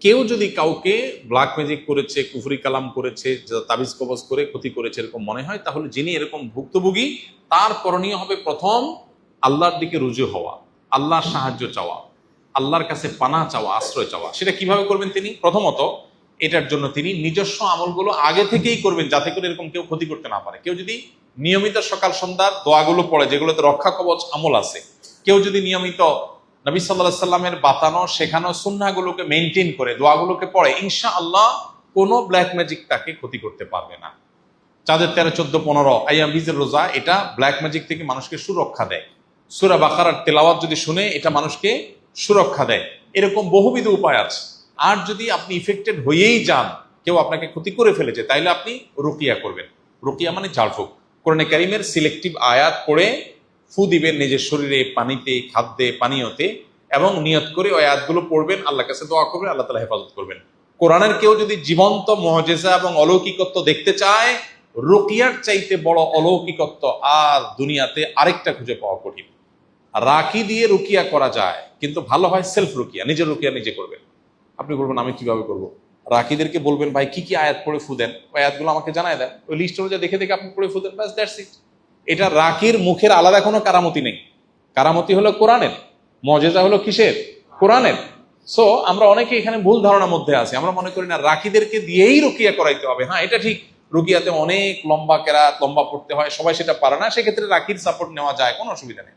কেউ যদি কাউকে ব্ল্যাক ম্যাজিক করেছে, কুফরি কালাম করেছে, তাবিজ কবজ করে ক্ষতি করেছে এরকম মনে হয়, তাহলে যিনি এরকম ভুক্তভোগী তার করণীয় হবে প্রথম আল্লাহর দিকে রুজু হওয়া, আল্লাহর সাহায্য চাওয়া, আল্লাহর কাছে পানা চাওয়া, আশ্রয় চাওয়া। সেটা কিভাবে করবেন তিনি? প্রথমত এটার জন্য তিনি নিজস্ব আমলগুলো আগে থেকেই করবেন, যাতে করে এরকম কেউ ক্ষতি করতে না পারে। কেউ যদি নিয়মিত সকাল সন্ধ্যার দোয়াগুলো পড়ে, যেগুলোতে রক্ষা কবচ আমল আছে, কেউ যদি নিয়মিত নবী সাল্লাল্লাহু আলাইহি সাল্লামের বাতানো শেখানো সুন্নাহগুলোকে মেনটেন করে দোয়াগুলোকে পড়ে, ইনশাআল্লাহ কোনো ব্ল্যাক ম্যাজিক তাকে ক্ষতি করতে পারবে না। চাঁদের 13, 14, 15 আইয়াম বীজের রোজা, এটা ব্ল্যাক ম্যাজিক থেকে মানুষকে সুরক্ষা দেয়। সূরা বাকারার তেলাওয়াত যদি শুনে, এটা মানুষকে সুরক্ষা দেয়। এরকম বহুবিধ উপায় আছে। আর যদি আপনি ইফেক্টেড হয়েই যান, কেউ আপনাকে ক্ষতি করে ফেলেছে, তাইলে আপনি রুকিয়া করবেন। রুকিয়া মানে ঝাড়ফুঁক। কোরআনে কারীমের সিলেক্টিভ আয়াত পড়ে ফু দিবেন নিজের শরীরে, পানিতে, খাদ্যে, পানীয়তে, এবং নিয়ত করে ওই আয়াতগুলো পড়বেন, আল্লাহর কাছে দোয়া করবেন, আল্লাহ তাআলা হেফাজত করবেন। কোরআনের কেউ যদি জীবন্ত মুআজিজা এবং অলৌকিকত্ব দেখতে চায়, রুকিয়ার চাইতে বড় অলৌকিকত্ব আর দুনিয়াতে আরেকটা খুঁজে পাওয়া কঠিন। রাকি দিয়ে রুকিয়া করা যায়, কিন্তু ভালো হয় সেলফ রুকিয়া, নিজের রুকিয়া নিজে করবেন। আপনি বলবেন আমি কিভাবে করব? রাকিদেরকে বলবেন ভাই কি কি আয়াত পড়ে ফু দেন, ওই আয়াতগুলো আমাকে জানায় দেন, ওই লিস্ট অনুযায়ী দেখে দেখে আপনি পড়ে ফু দেন, ব্যাস, দ্যাটস ইট। এটা রাকির মুখের আলাদা কোনো কারামতি নেই। কারামতি হলো কোরআনের, মুআজিজা হলো কিসের? কোরআনের। সো আমরা অনেকে এখানে ভুল ধারণার মধ্যে আছি, আমরা মনে করি না রাকিদেরকে দিয়েই রুকিয়া করাইতে হবে। হ্যাঁ, এটা ঠিক, রুকিয়াতে অনেক লম্বা কেরাত, লম্বা পড়তে হয়, সবাই সেটা পারে না, সেক্ষেত্রে রাকির সাপোর্ট নেওয়া যায়, কোনো অসুবিধা নেই।